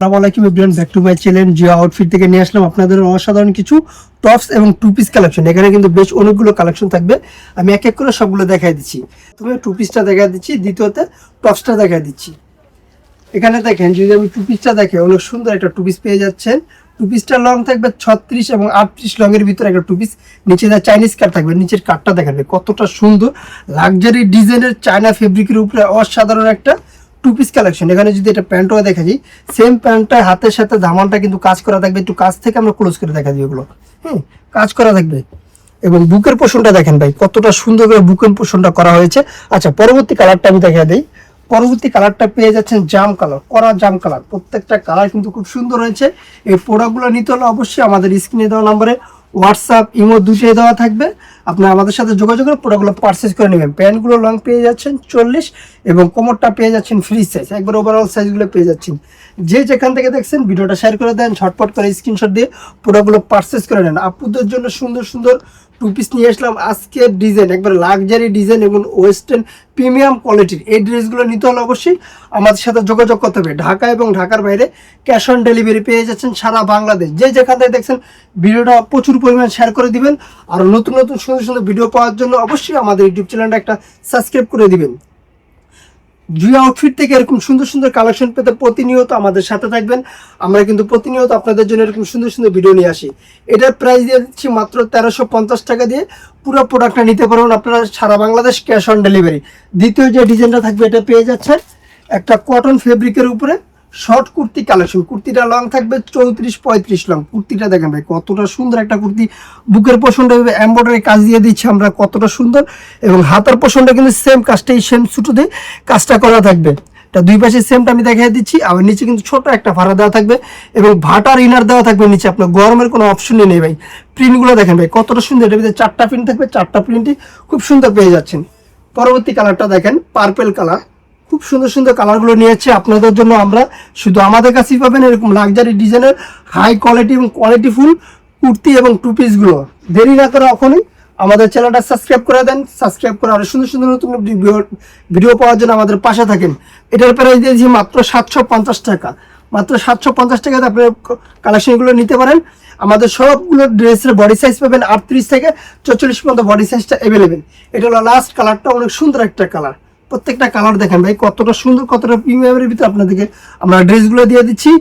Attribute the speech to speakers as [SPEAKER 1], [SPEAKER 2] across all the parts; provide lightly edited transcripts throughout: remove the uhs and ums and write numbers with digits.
[SPEAKER 1] আসসালামু আলাইকুম everyone, back to my channel Jio outfit থেকে নিয়ে আসলাম আপনাদের অসাধারণ কিছু টপস এবং টু পিস কালেকশন। এখানে কিন্তু বেশ অনেকগুলো কালেকশন থাকবে, আমি এক এক করে সবগুলো দেখাই দিচ্ছি। তুমি টু পিসটা দেখা দিচ্ছি, দ্বিতীয়তে টপসটা দেখা দিচ্ছি। এখানে দেখেন, যদি আমি টু পিসটা দেখে, অনেক সুন্দর একটা টু পিস পেয়ে যাচ্ছেন। টু পিসটা লং থাকবে 36 এবং 38 লংয়ের ভিতরে একটা টু পিস। নিচে চাইনিজ কাট থাকবে, নিচের কাটটা দেখেন কতটা সুন্দর লাক্সারি ডিজাইনের চায়না ফেব্রিকের উপরে অসাধারণ একটা টু পিস কালেকশন। এখানে যদি এটা প্যান্টও দেখা যায়, সেম প্যান্টটা হাতের সাথে দামানটা কিন্তু কাজ করা থাকবে। একটু কাজ থেকে আমরা ক্লোজ করে দেখা দিই, এগুলো কাজ করা থাকবে। এবং বুকের পোষণটা দেখেন ভাই, কতটা সুন্দর করে বুকের পোষণটা করা হয়েছে। আচ্ছা, পরবর্তী কালারটা আমি দেখা দিই। পরবর্তী কালারটা পেয়ে যাচ্ছেন জাম কালার, কড়া জাম কালার। প্রত্যেকটা কালার কিন্তু খুব সুন্দর হয়েছে। এই প্রোডাক্টগুলো নিতে হলে অবশ্যই আমাদের স্ক্রিনে দেওয়া নাম্বারে হোয়াটসঅ্যাপ, ইমো দুটোই দেওয়া থাকবে। আপনারা আমাদের সাথে যোগাযোগ করে প্রোডাক্টগুলো পারচেস করে নেবেন। প্যান্টগুলো লং পেয়ে যাচ্ছেন 40 এবং কোমরটা পেয়ে যাচ্ছেন ফ্রি সাইজ, একবার ওভারঅল সাইজগুলো পেয়ে যাচ্ছেন। যে যেখান থেকে দেখছেন ভিডিওটা শেয়ার করে দেন, ঝটপট করে স্ক্রিনশট দিয়ে প্রোডাক্টগুলো পারচেস করে নেন। আপুদের জন্য সুন্দর সুন্দর টু পিস নিয়ে আসলাম। আজকের ডিজাইন একবার লাক্সারি ডিজাইন এবং ওয়েস্টার্ন প্রিমিয়াম কোয়ালিটির। এই ড্রেসগুলো নিতে হলে অবশ্যই আমাদের সাথে যোগাযোগ করতে হবে। ঢাকা এবং ঢাকার বাইরে ক্যাশ অন ডেলিভারি পেয়ে যাচ্ছেন সারা বাংলাদেশ। যে যেখান থেকে দেখছেন ভিডিওটা প্রচুর পরিমাণ শেয়ার করে দিবেন। আর নতুন নতুন সুন্দর সুন্দর ভিডিও পাওয়ার জন্য অবশ্যই আমাদের ইউটিউব চ্যানেলটা একটা সাবস্ক্রাইব করে দিবেন। জিও আউটফিট থেকে এরকম সুন্দর সুন্দর কালেকশন পেতে প্রতিনিয়ত আমাদের সাথে থাকবেন। আমরা কিন্তু প্রতিনিয়ত আপনাদের জন্য এরকম সুন্দর সুন্দর ভিডিও নিয়ে আসি। এটার প্রাইস দিয়ে দিচ্ছি মাত্র 1350 টাকা দিয়ে পুরো প্রোডাক্টটা নিতে পারবেন আপনারা সারা বাংলাদেশ ক্যাশ অন ডেলিভারি। দ্বিতীয় যে ডিজাইনটা থাকবে, এটা পেয়ে যাচ্ছেন একটা কটন ফেব্রিকের উপরে শর্ট কুর্তি কালেকশন। কুর্তিটা লং থাকবে 34-35 লং। কুর্তিটা দেখেন ভাই, কতটা সুন্দর একটা কুর্তি। বুকের পোষণটা এমব্রয়ডারি কাজ দিয়ে দিচ্ছি আমরা, কতটা সুন্দর। এবং হাতের পোষণটা কিন্তু সেম কাজটাই, সেম সুতো দিয়ে কাজটা করা থাকবে। এটা দুই পাশে সেমটা আমি দেখিয়ে দিচ্ছি। আবার নিচে কিন্তু ছোট একটা ভাড়া দেওয়া থাকবে এবং ভাটার ইনার দেওয়া থাকবে নিচে। আপনার গরমের কোনো অপশনই নেই ভাই। প্রিন্টগুলো দেখেন ভাই, কতটা সুন্দর। এটার ভিতরে 4টা প্রিন্ট থাকবে, 4টা প্রিন্টই খুব সুন্দর পেয়ে যাচ্ছেন। পরবর্তী কালারটা দেখেন, পার্পেল কালার। খুব সুন্দর সুন্দর কালারগুলো নিয়েছে আপনাদের জন্য আমরা। শুধু আমাদের কাছেই পাবেন এরকম লাক্সারি ডিজাইনের হাই কোয়ালিটি এবং কোয়ালিটিফুল কুর্তি এবং টু পিসগুলো। দেরি না করে এখনই আমাদের চ্যানেলটা সাবস্ক্রাইব করে দেন। সাবস্ক্রাইব করে আরো সুন্দর সুন্দর নতুন ভিডিও পাওয়ার জন্য আমাদের পাশে থাকেন। এটার প্রাইস দিয়েছি মাত্র 750 টাকা। মাত্র 750 টাকাতে আপনি কালেকশনগুলো নিতে পারেন। আমাদের সবগুলো ড্রেসের বডি সাইজ পাবেন 38 থেকে 44 পর্যন্ত বডি সাইজটা অ্যাভেলেবেল। এটা হলো লাস্ট কালারটা, অনেক সুন্দর একটা কালার। প্রত্যেকটা কালার দেখেন ভাই, কতটা সুন্দর, কতটা প্রিমিয়ামের ভিতরে আপনাদেরকে আমরা ড্রেসগুলো দিয়ে দিচ্ছি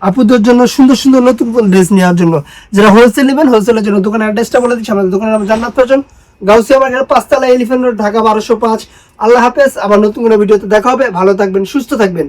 [SPEAKER 1] আপুদের জন্য সুন্দর সুন্দর নতুন ড্রেস নেওয়ার জন্য। যারা হোলসেল নেবেন, হোলসেলের জন্য দোকানের অ্যাড্রেসটা বলে দিচ্ছি। আমাদের দোকানের নাম জান্নাত ফ্যাশন, গাউসিয়া মার্কেট, 5 তলা, এলিফ্যান্ট রোড, ঢাকা 1205। আল্লাহ হাফেজ। আবার নতুন কোনো ভিডিওতে দেখা হবে। ভালো থাকবেন, সুস্থ থাকবেন।